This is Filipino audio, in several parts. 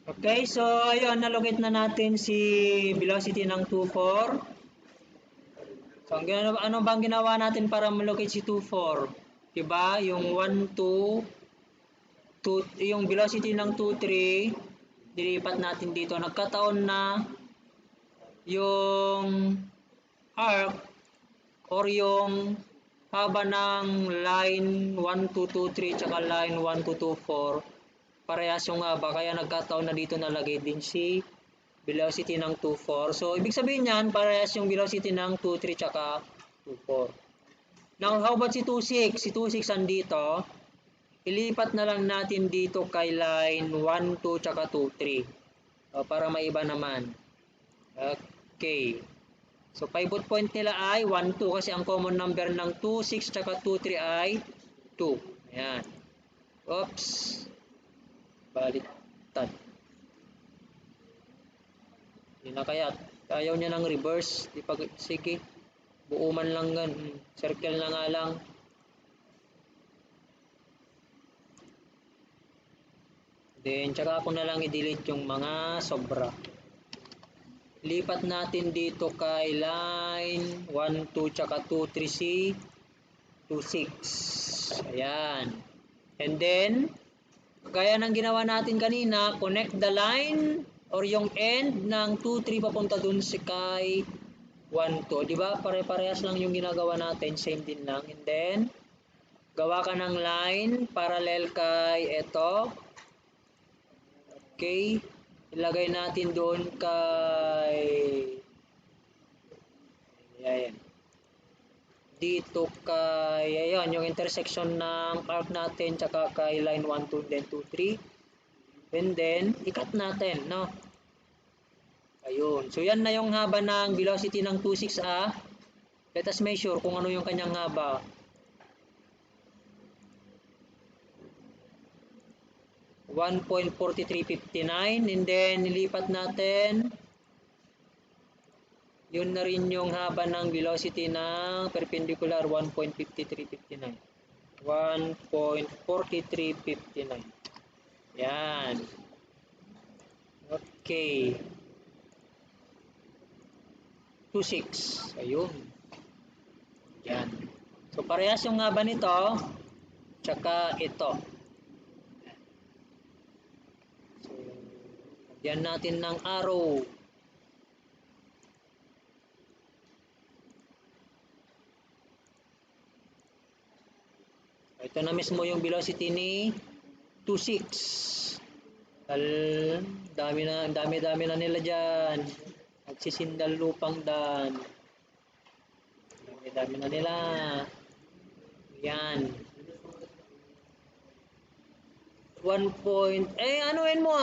Okay, so ayun, nalocate na natin si velocity ng 2,4. So, ano bang ginawa natin para malocate si 2,4? Diba? Yung 1, 2, yung velocity ng 2, 3, dilipat natin dito. Nagkataon na yung arc or yung haba ng line 1, 2, 2, 3 tsaka line 1, 2, 2, 4 parehas yung haba, kaya nagkataon na dito nalagay din si velocity ng 2, 4. So, ibig sabihin yan, parehas yung velocity ng 2, 3 tsaka 2, 4. Now, how about si 2, 6? Si 2, 6 andito, ilipat na lang natin dito kay line 1, 2 tsaka 2, 3 para maiba naman. Okay. So, pivot point nila ay 1, 2 kasi ang common number ng 2, 6, tsaka 2, 3 ay 2. Ayan. Oops. Baliktad. Yun na kaya. Ayaw niya ng reverse. Sige. Buo man lang gan. Circle na nga lang. Then, tsaka ako na lang i-delete yung mga sobra. Lipat natin dito kay line 1, 2, tsaka 2, 3C, 2, 6. Ayan. And then, gaya ng ginawa natin kanina, connect the line or yung end ng 2, 3 papunta dun si kay 1, 2. Diba? Pare-parehas lang yung ginagawa natin. Same din lang. And then, gawa ka ng line parallel kay ito. Okay. Ilagay natin doon kay ayan. Dito kay ayan, yung intersection ng arc natin tsaka kay line 1, 2, then 2, 3. And then, ikat natin, no? Ayun. So, yan na yung haba ng velocity ng 2,6 Let us measure kung ano yung kanyang haba. 1.4359 and then nilipat natin yun na rin yung haba ng velocity ng perpendicular 1.5359 1.4359 yan okay 2.6 ayun yan so parehas yung haba nito tsaka ito. Yan natin ng arrow. Ito na mismo yung velocity ni 2.6. Dami na nila dyan. Nagsisindal lupang dan. Dami na nila. Yan. 1 point. Anuin mo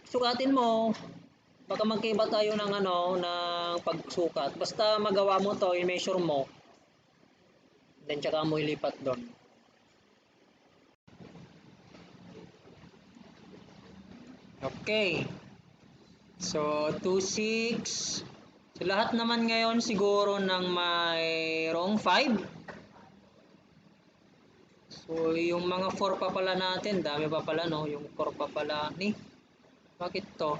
sukatin mo. Baka magkaiba tayo ng ng pagsukat. Basta magawa mo to, i-measure mo. Then tsaka mo ilipat doon. Okay. So 2.6. So lahat naman ngayon siguro ng mayroong 5. So yung mga 4 pa pala natin, dami pa pala no, yung 4 pa pala ni. Bakit to?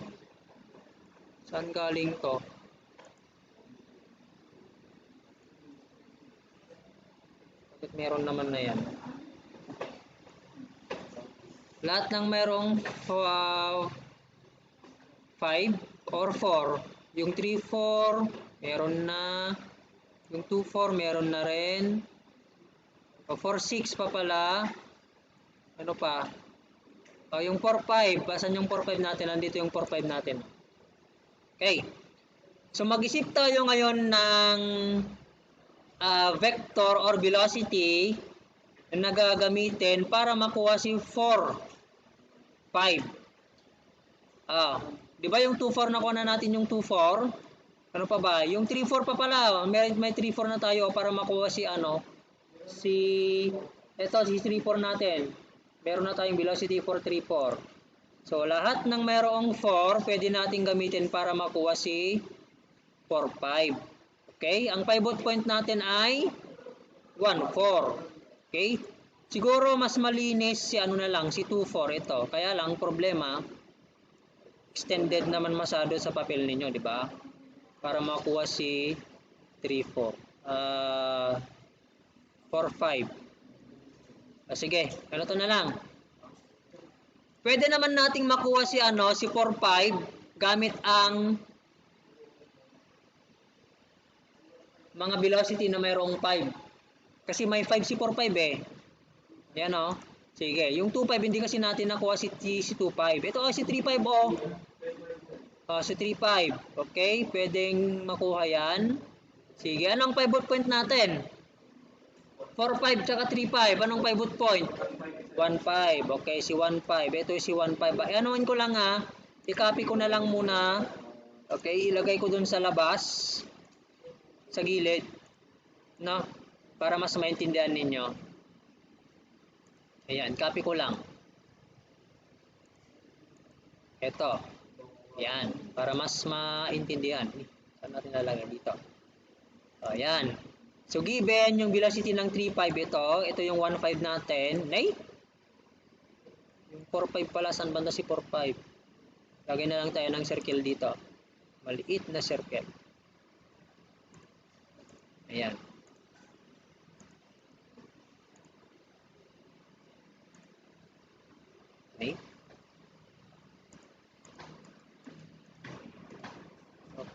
Saan galing to? Bakit meron naman na yan? Lahat ng merong 5 or 4. Yung 3, 4, meron na. Yung 2, 4, meron na rin. 4, 6 pa pala. Ano pa? Yung 4, 5. Basan yung 4, 5 natin? Nandito yung 4, 5 natin. Okay. So mag-isip tayo ngayon ng vector or velocity na nagagamitin para makuha si 4, 5. Di ba yung 2, 4 nakuha na natin yung 2, 4? Ano pa ba? Yung 3, 4 pa pala. May 3, 4 na tayo para makuha si si 3, 4 natin. Meron na tayong velocity 4, 3, 4. So, lahat ng mayroong 4, pwede natin gamitin para makuha si 4, 5. Okay? Ang pivot point natin ay 1, 4. Okay? Siguro mas malinis si ano na lang, si 24 ito. Kaya lang problema, extended naman masyado sa papel ninyo, di ba? Para makuha si 34. 45. Sige, ganito na lang. Pwede naman nating makuha si ano, si 45 gamit ang mga velocity na mayroong 5. Kasi may 5 si 45 eh. Yan o. Sige, yung 25 hindi kasi natin nakuha si 25. Ito si 35 o. Si 35. Okay, pwedeng makuha yan. Sige, anong pivot point natin? 4-5 tsaka 3-5. Anong pivot point? 1-5. Okay, si 1-5. Ito si 1-5. Anuin ko lang i-copy ko na lang muna. Okay, ilagay ko dun sa labas. Sa gilid. No? Para mas maintindihan ninyo. Ayan, copy ko lang. Ito. Ayan, para mas maintindihan. Saan natin lalagay dito? Ayan. So, given yung velocity ng 3.5 ito yung 1.5 natin. Nay? Yung 4.5 pala, saan banda si 4.5? Lagay na lang tayo ng circle dito. Maliit na circle. Ayan. Okay.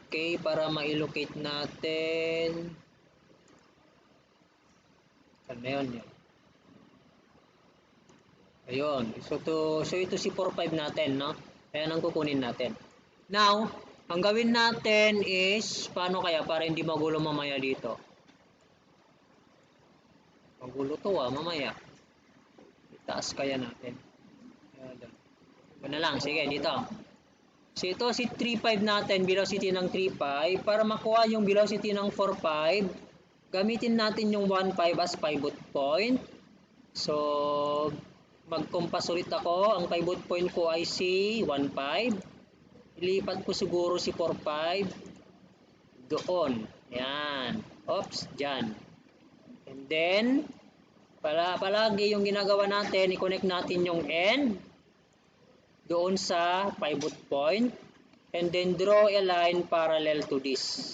Okay, para ma-locate natin. Ano yun? Ayun. So ito si 4.5 natin, no? Ayan ang kukunin natin. Now, ang gawin natin is, paano kaya para hindi magulo mamaya dito? Magulo to mamaya. Itaas kaya natin. Ito na lang, sige, dito. So ito si 3.5 natin, velocity ng 3.5. Para makuha yung velocity ng 4.5, gamitin natin yung 1.5 as pivot point. So, mag-compass ulit ako. Ang pivot point ko ay si 1.5. Ilipat ko siguro si 4.5 doon. Yan. Oops, dyan. And then, palagi yung ginagawa natin, i-connect natin yung end doon sa pivot point. And then, draw a line parallel to this.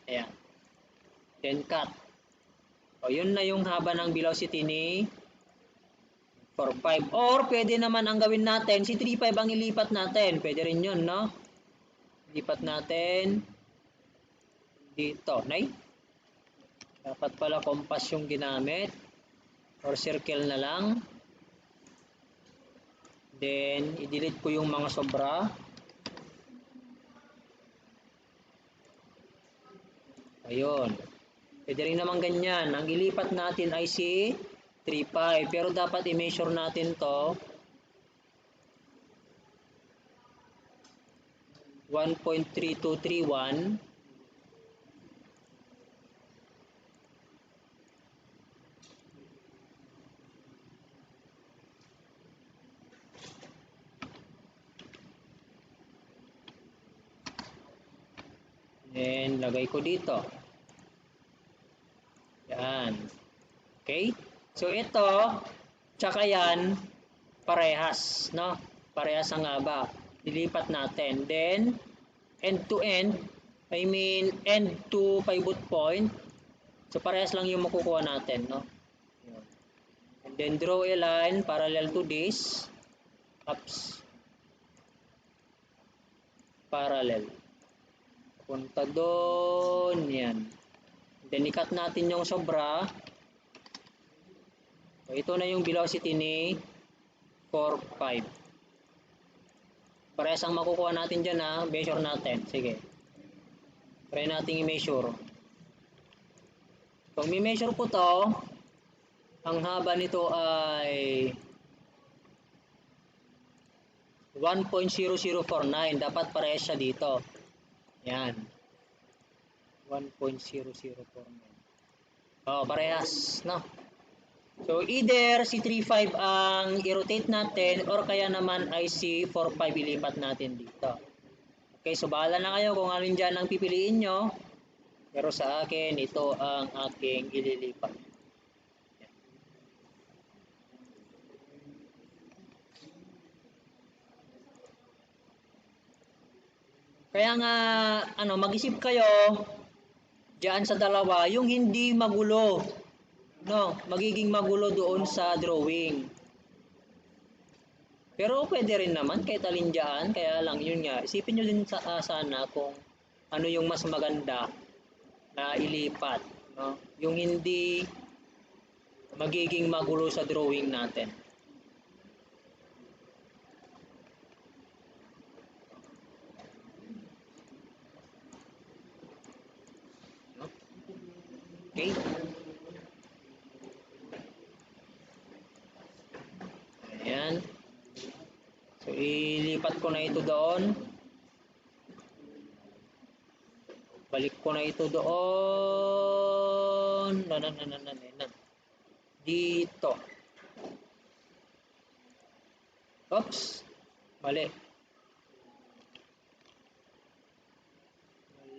Ayan. Then, cut. O, yun na yung haba ng velocity ni 4.5. Or, pwede naman ang gawin natin, si 3.5 ang ilipat natin. Pwede rin yun, no? Ilipat natin dito. Nay? Dapat pala compass yung ginamit. Or circle na lang. Then, i-delete ko yung mga sobra. Ayun. Pwede rin naman ganyan. Ang ilipat natin ay si 3.5. Pero dapat i-measure natin to 1.3231. Then, lagay ko dito. Yan. Okay? So, ito, tsaka yan, parehas, no? Parehas ang haba. Dilipat natin. Then, end to end, end to pivot point. So, parehas lang yung makukuha natin, no? And then, draw a line parallel to this. Ups. Parallel. Punta doon. Yan. Then, i-cut natin yung sobra. So, ito na yung velocity ni 4.5. Parehas ang makukuha natin dyan measure natin. Sige. Try natin i-measure. Pag mi-measure ko to, ang haba nito ay 1.0049. Dapat parehas siya dito. Yan. 1.0049. Parehas, no? So, either si 3.5 ang i-rotate natin or kaya naman ay si 4.5 ilipat natin dito. Okay, so bahala na kayo kung alin dyan ang pipiliin nyo. Pero sa akin, ito ang aking ililipat. Kaya nga, mag-isip kayo diyan sa dalawa, yung hindi magulo. No, magiging magulo doon sa drawing. Pero pwede rin naman kahit alin dyan, kaya lang yun nga, isipin nyo din sana kung ano yung mas maganda na ilipat. No? Yung hindi magiging magulo sa drawing natin. Okay? Ayan. So, ilipat ko na ito doon. Balik ko na ito doon. Dito. Oops. Mali.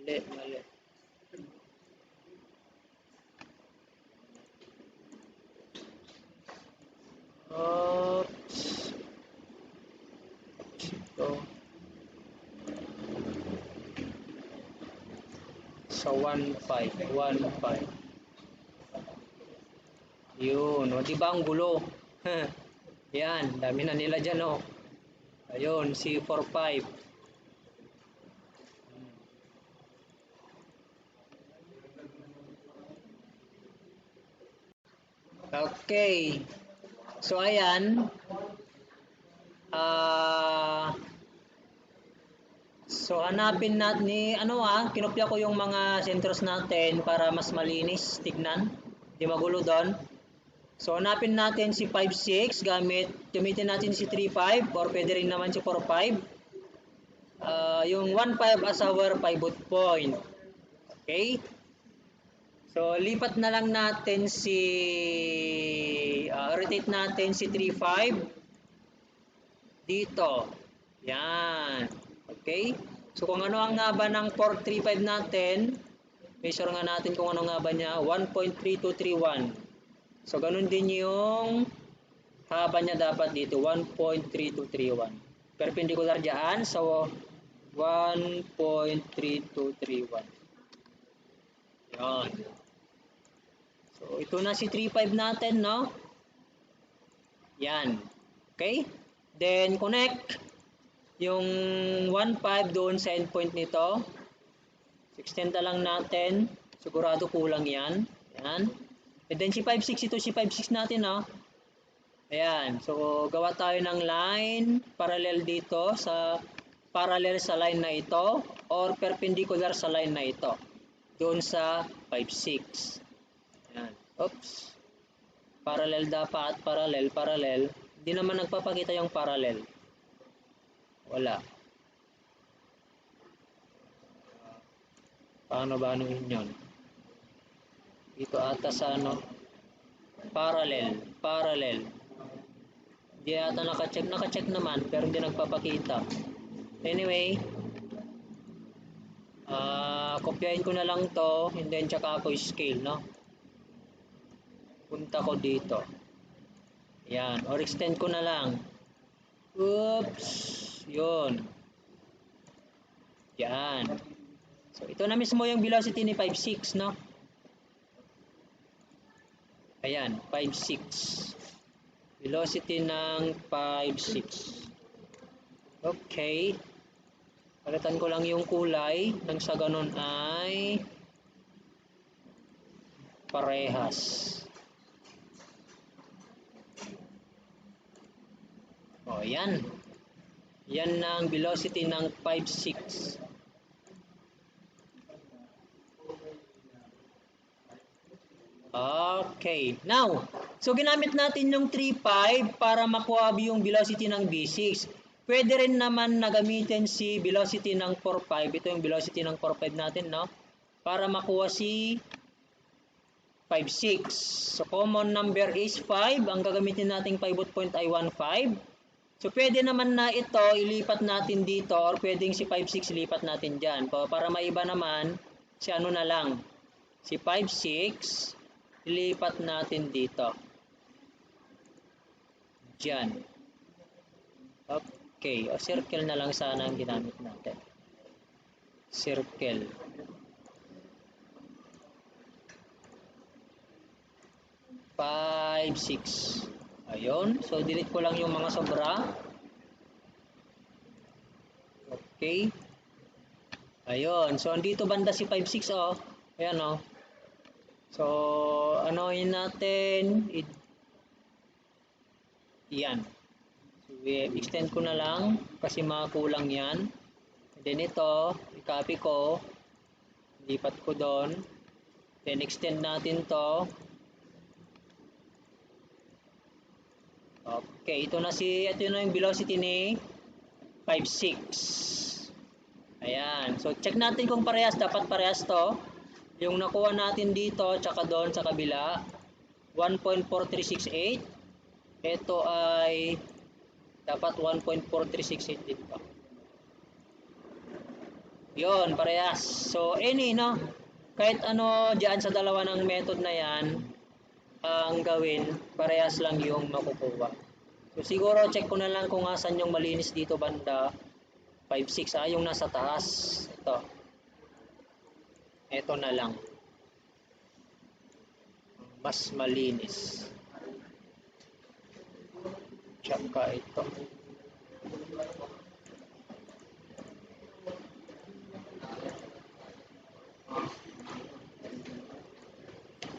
Mali. Oops. Ito. Sa 1.5. Yun. O, diba ang gulo? Yan. Dami na nila dyan, o. Ayun. C45. Okay. So, ayan. So, hanapin natin kinopya ko yung mga centros natin para mas malinis tignan. Di magulo doon. So, hanapin natin si 5.6 gamitin natin si 3.5 or pwede rin naman si 4.5. Yung 1.5 as our pivot point. Okay? So, lipat na lang natin rotate natin si 3.5 dito. Yan. Okay? So, kung ano ang haba ng 4.35 natin, measure nga natin kung ano nga ba niya, 1.3231. So, ganun din yung haba niya dapat dito, 1.3231. Perpendicular dyan, so 1.3231. Yan. So, ito na si 3.5 natin, no? Yan. Okay? Then, connect yung 1.5 doon sa endpoint nito. Extend na lang natin. Sigurado kulang yan. Yan. And then si 5.6, ito si 5.6 natin, no? Ayan. So, gawa tayo ng line parallel dito parallel sa line na ito or perpendicular sa line na ito. Doon sa 5.6. Ayan. Oops. Parallel dapat. Parallel. Hindi naman nagpapakita yung parallel. Wala. Paano yun? Dito ata sa parallel. Hindi ata naka-check naman pero hindi nagpapakita. Anyway, kopyahin ko na lang to and then tsaka ako scale, no? Punta ko dito. Yan, or extend ko na lang. Oops, yun. Yan. So, ito na mismo yung velocity ni 5.6, no? Ayan, 5.6. Velocity ng 5.6. Okay. Palitan ko lang yung kulay nang sa ganun ay parehas. O, yan. Yan na ang velocity ng 5.6. Okay. Now, so ginamit natin yung 3.5 para makuha yung velocity ng V6. Pwede rin naman na gamitin si velocity ng 4.5. Ito yung velocity ng 4.5 natin, no? Para makuha si 5.6. So, common number is 5. Ang gagamitin nating pivot point ay 1.5. So, pwede naman na ito ilipat natin dito or pwedeng si 5.6 ilipat natin dyan. Para maiba naman, si ano na lang. Si 5.6 ilipat natin dito. Diyan. Okay. O circle na lang sana ang ginamit natin. circle. Five, 6. Ayun. So, delete ko lang yung mga sobra. Okay. Ayun. So, andito banda si 5, 6, oh. Ayan, oh. So, anoin natin. Yan. So, extend ko na lang kasi makulang yan. And then ito, i-copy ko. Lipat ko doon. Then, extend natin to. Okay, ito na yung velocity ni 5, 6. Ayan. So, check natin kung parehas. Dapat parehas to. Yung nakuha natin dito, tsaka doon sa kabila, 1.4368. Ito ay dapat 1.4368 dito. Yun, parehas. So, no? Kahit ano dyan sa dalawa ng method na yan, ang gawin, parehas lang yung makukuha. So, siguro check ko na lang kung asan yung malinis dito banda. 5, 6, yung nasa taas. Ito na lang. Mas malinis. Tsaka ito.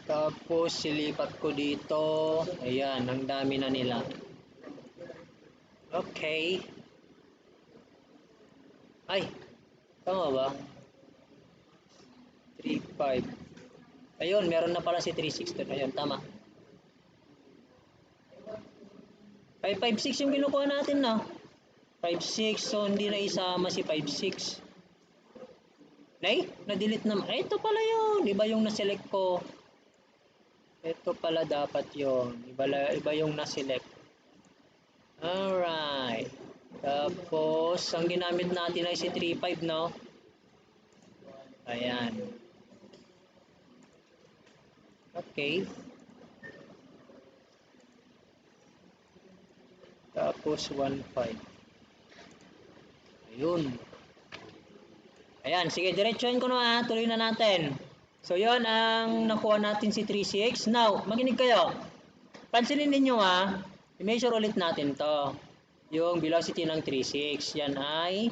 Tapos, silipat ko dito. Ayan, ang dami na nila. Okay. Ay, tama ba? 3, 5. Ayun, meron na pala si 3, 6 doon. Ayun, tama. 5, 5, 6 yung kinukuha natin na. 5, 6. So, hindi na isama si 5, 6. Nay, na-delete naman. Ay, ito pala yun. Iba yung na-select ko. Ito pala dapat yun. Iba yung na-select. Alright. Tapos, ang ginamit natin ay si 3, 5, no? Ayan. Okay. Tapos, 1, 5. Ayun. Ayan. Sige, diretsuhin ko na. Tuloy na natin. So, yun ang nakuha natin si 3, 6. Now, makinig kayo. Pansinin ninyo i-measure ulit natin to. Yung velocity ng 3, 6. Yan ay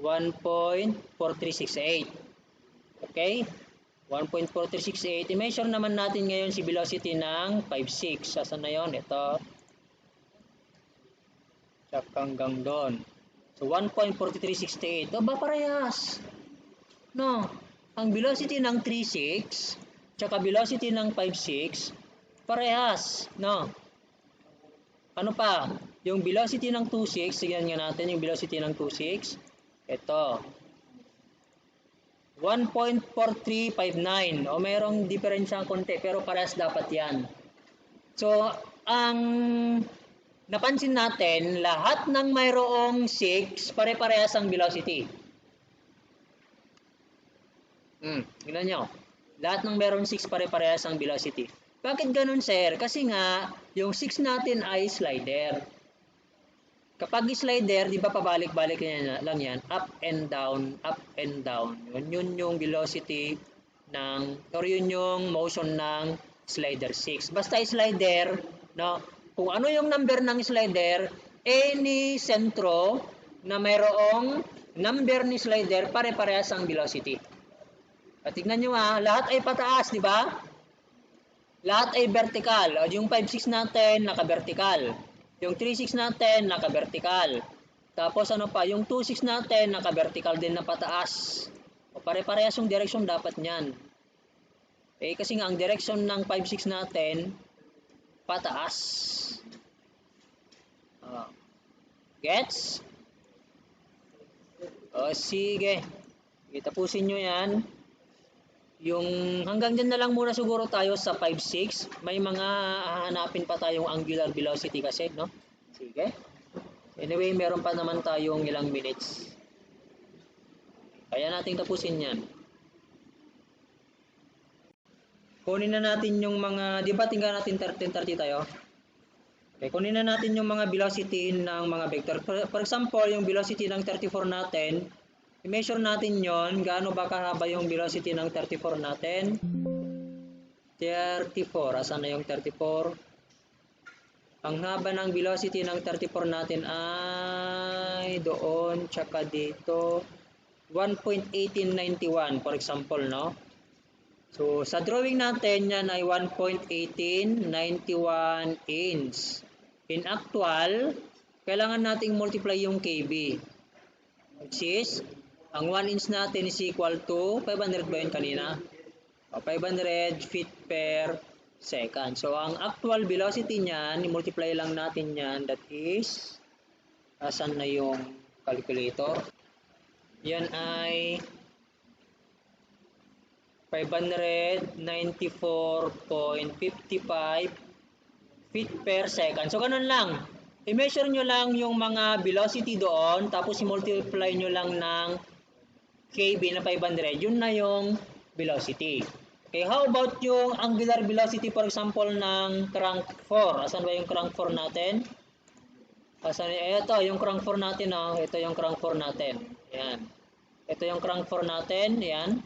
1.4368. Okay? 1.4368. I-measure naman natin ngayon si velocity ng 5, 6. Saan na yun? Ito. Tsaka hanggang doon. So, 1.4368. Aba, parehas. No, ang velocity ng 3, 6 tsaka velocity ng 5, 6 parehas, no? Ano pa? Yung velocity ng 2, 6, tignan nga natin yung velocity ng 2, 6. Ito. 1.4359. O mayroong diferensya konti pero parehas dapat yan. So, ang napansin natin, lahat ng mayroong 6, pare-parehas ang velocity. Tingnan nyo. Lahat ng meron 6 pare-parehas ang velocity. Bakit ganun, sir? Kasi nga, yung 6 natin ay slider. Kapag slider, di ba pabalik-balik lang yan? Up and down, up and down. Yun yung velocity or yun yung motion ng slider 6. Basta slider, no? Kung ano yung number ng slider, any sentro na mayroong number ni slider, pare-parehas ang velocity. At tignan nyo lahat ay pataas, di ba? Lahat ay vertical. O, yung 5, 6 natin, naka-vertical. Yung 3, 6 natin, naka-vertical. Tapos ano pa, yung 2, 6 natin, naka-vertical din na pataas. O, pare-parehas yung direction dapat niyan. Kasi nga, ang direction ng 5, 6 natin, pataas. Gets? O, sige. Tapusin nyo yan. Yung hanggang dyan na lang muna siguro tayo sa 5, 6. May mga hahanapin pa tayong angular velocity kasi, no? Sige. Anyway, meron pa naman tayong ilang minutes. Kaya natin tapusin yan. Kunin na natin yung mga, di ba tingnan natin 1330 tayo? Okay, kunin na natin yung mga velocity ng mga vector. For example, yung velocity ng 34 natin, I-measure natin yon, gaano ba kahaba yung velocity ng 34 natin? 34, asan na yung 34? Ang haba ng velocity ng 34 natin ay doon, tsaka dito, 1.1891 for example, no? So, sa drawing natin, yan ay 1.1891 inch. In actual, kailangan nating multiply yung kb. Which is, ang 1 inch natin is equal to, 500 ba yun kanina? 500 feet per second. So, ang actual velocity niyan, i-multiply lang natin yan, that is, asan na yung calculator? Yan ay 594.55 feet per second. So, ganun lang. I-measure nyo lang yung mga velocity doon, tapos i-multiply nyo lang ng kb na 500. Yun na yung velocity. Okay, how about yung angular velocity, for example, ng crank 4? Asan ba yung crank 4 natin? Asan? Ito, yung crank 4 natin. Oh. Ito yung crank 4 natin. Yan. Ito yung crank 4 natin. Yan.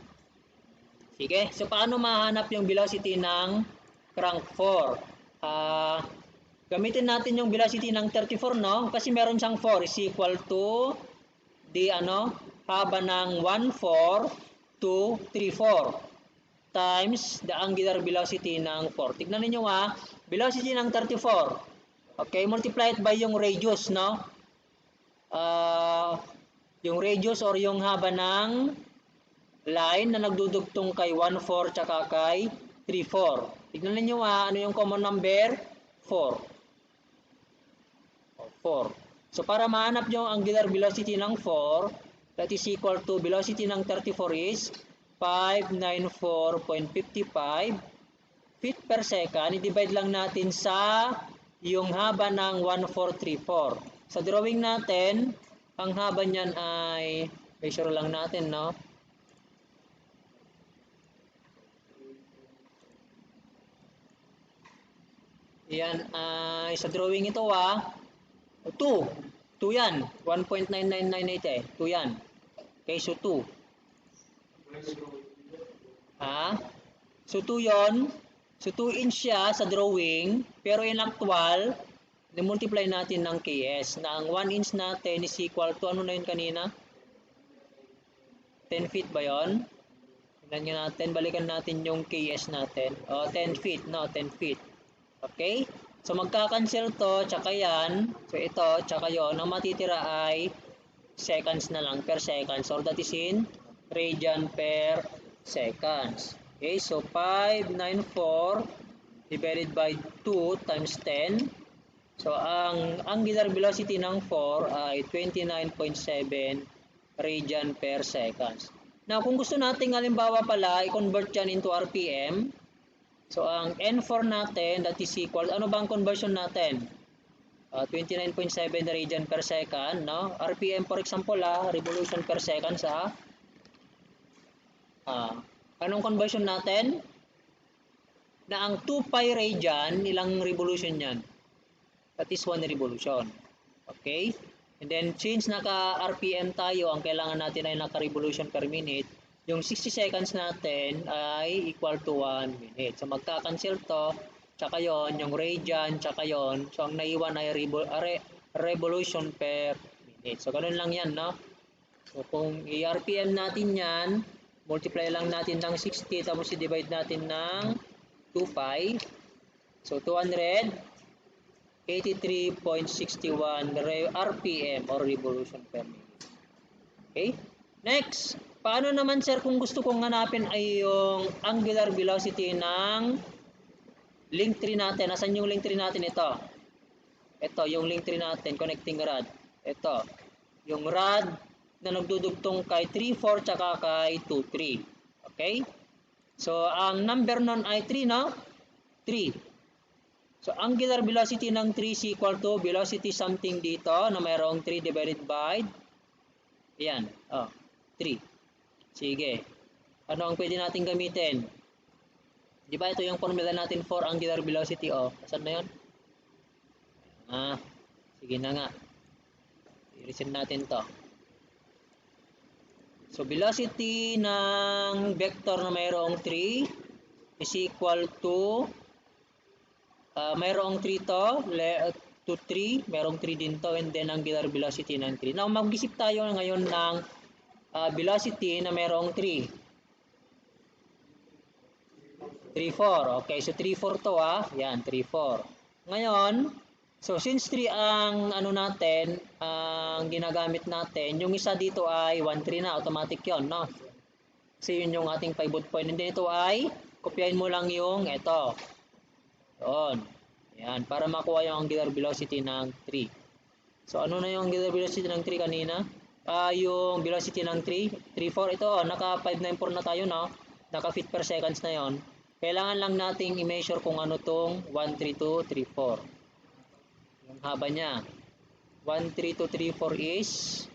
Sige, so paano mahanap yung velocity ng crank 4? Gamitin natin yung velocity ng 34, no? Kasi meron siyang 4 is equal to the haba ng 14234 times the angular velocity ng 4. Tignan niyo velocity ng 34. Okay, multiply it by yung radius, no? Yung radius or yung haba ng line na nagdudugtong kay 1,4 tsaka kay 3,4. Tignan niyo ano yung common number? 4. 4. So para mahanap yung angular velocity ng 4, that is equal to velocity ng 34 is 594.55 feet per second. I-divide lang natin sa yung haba ng 1,434. Sa drawing natin, ang haba niyan ay, measure lang natin, no? Yan ay sa drawing ito 2 yan, 1.9998 eh, 2 yan. Okay, so 2. So 2 yon. So 2 inch siya sa drawing, pero in actual, multiply natin ng ks na ang 1 inch natin is equal to, ano na yun kanina? 10 feet ba yon? Tingnan natin, balikan natin yung ks natin. 10 feet, no? 10 feet. Okay? So, magka-cancel to, tsaka yan. So, ito, tsaka yon. Ang matitira ay seconds na lang per seconds. So, that is in radian per seconds. Okay? So, 594 divided by 2 times 10. So, ang angular velocity ng 4 ay 29.7 radian per seconds. Now, kung gusto nating halimbawa pala, i-convert yan into RPM. So, ang N4 natin, that is equal, ano bang conversion natin? 29.7 radian per second, no? RPM, for example, revolution per second sa anong conversion natin? Na ang 2 pi radian, ilang revolution yan? That is 1 revolution. Okay? And then, since naka-RPM tayo, ang kailangan natin ay naka-revolution per minute, yung 60 seconds natin ay equal to 1 minute. So, magka-cancel to, tsaka yon, yung radian, tsaka yon. So, ang naiwan ay revolution per minute. So, ganun lang yan, no? So, kung i-RPM natin yan, multiply lang natin ng 60, tapos i-divide natin ng 2 pi. So, 283.61 RPM or revolution per minute. Okay? Next, paano naman sir kung gusto kong hanapin ay yung angular velocity ng link tree natin? Nasaan yung link tree natin? Ito. Ito, yung link tree natin, connecting rod. Ito, yung rod na nagdudugtong kay 3,4 tsaka kay 2,3. Okay? So, ang number nun ay 3, no? 3. So, angular velocity ng 3 is equal to velocity something dito na mayroong 3 divided by, ayan, 3. Sige. Ano ang pwede natin gamitin? Di ba ito yung formula natin for angular velocity? Saan na yun? Sige na nga. I-reset natin to. So, velocity ng vector na mayroong 3 is equal to mayroong 3 to 3, mayroong 3 din to, and then angular velocity ng 3. Now, mag-isip tayo ngayon ng velocity na mayroong 3. 3, 4. Okay, so 3, 4 to Yan, 3, 4. Ngayon, so since 3 ang natin, ang ginagamit natin, yung isa dito ay 1, 3 na, automatic yon, no? Kasi yun yung ating pivot point. And then ito ay, kopyahin mo lang yung ito. Doon. Yan, para makuha yung angular velocity ng 3. So ano na yung angular velocity ng 3 kanina? Yung velocity ng 3, 3, 4. Ito, naka 594 na tayo, no? Naka feet per seconds na yon. Kailangan lang nating i-measure kung ano tong 1, 3, 2, 3, 4. Yung haba niya. 1, 3, 2, 3, 4 is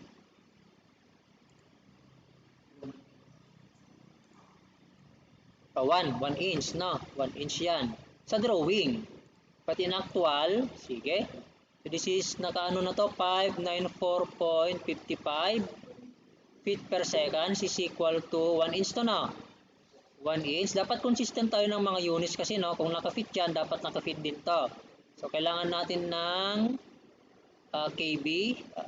1 inch, no? 1 inch yan. Sa drawing. But in actual, sige. So this is, nakaano na to, 594.55 feet per second is equal to 1 inch to, no? 1 inch. Dapat consistent tayo ng mga units kasi, no? Kung naka-fit yan, dapat naka-fit din to. So, kailangan natin ng KB,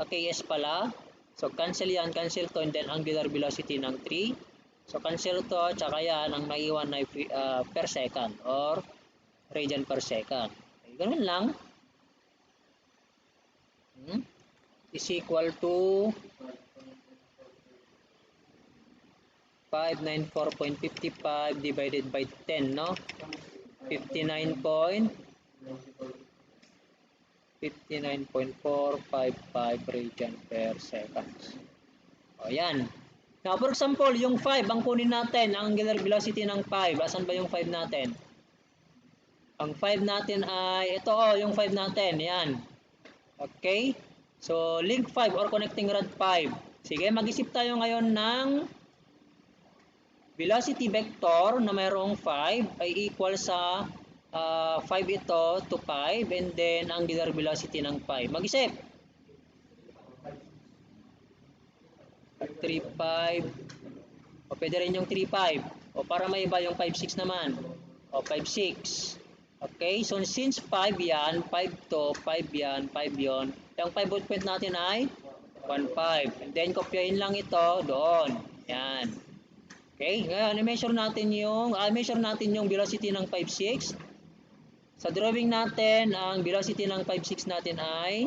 KS pala. So, cancel yan, cancel to, and then angular velocity ng 3. So, cancel to, tsaka yan, ang maiwan na per second or radian per second. Okay, ganun lang. Is equal to 594.55 divided by 10, no? 59.455 radian per second. O, yan. Now, for example, yung 5, ang kunin natin, ang angular velocity ng 5. Asan ba yung 5 natin? Ang 5 natin ay, ito yung 5 natin, yan. Okay? So, link 5 or connecting rod 5. Sige, mag-isip tayo ngayon ng velocity vector na mayroong 5 ay equal sa 5 ito to 5, and then angular velocity ng 5. Mag-isip. 3.5. O pwede rin yung 3.5. O para may iba yung 5.6 naman. O 5.6. Okay, so since 5 yan, 5 to, 5 yan, 5 yon. Yung 5 volt point natin ay 1.5. And then kopyahin lang ito doon. Yan. Okay, ngayon i-measure natin yung velocity ng 5.6. Sa drawing natin, ang velocity ng 5.6 natin ay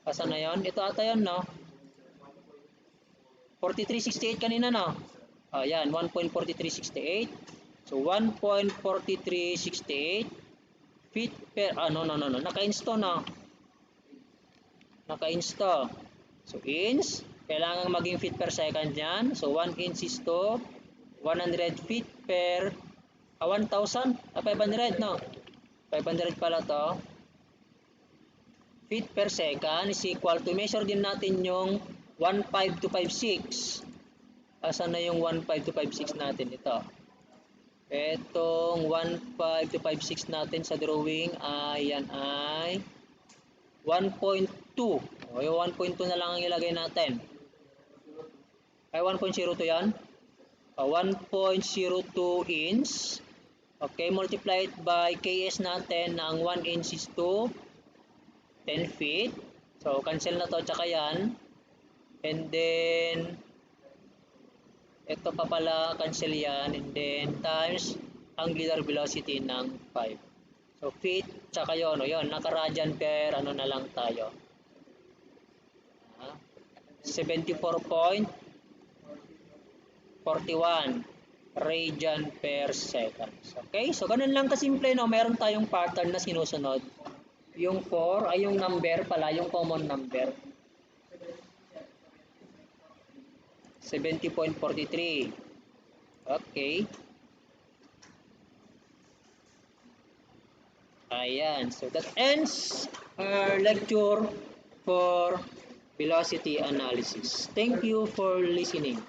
asan na yon? Ito ata yon, no? 4368 kanina, no? Yan, 1.4368. So 1.4368 feet per naka-inch to, no? Naka-inch to. So inch, kailangan maging feet per second yan. So 1 inch is to 100 feet per 1,000, 500, no? 500 pala to. Feet per second is equal to, measure din natin yung 1.5 to 5.6. Asan na yung 1.5 to 5.6 natin? Ito. Etong 1.5 to 5.6 natin sa drawing ay yan ay 1.2. O yung 1.2 na lang ang ilagay natin. Ay 1.02 yan. 1.02 inch. Okay, multiply it by KS natin na ang 1 inch is to 10 feet. So, cancel na to, tsaka yan. And then, ito pa pala, cancel yan. And then, times angular velocity ng 5. So, feet, tsaka yun. O yun, naka-radian per, na lang tayo. 74.41 radian per second. Okay? So, ganun lang kasimple, no? Meron tayong pattern na sinusunod. Yung 4 ay yung number pala, yung common number. 70.43. Okay. Ayan. So, that ends our lecture for velocity analysis. Thank you for listening.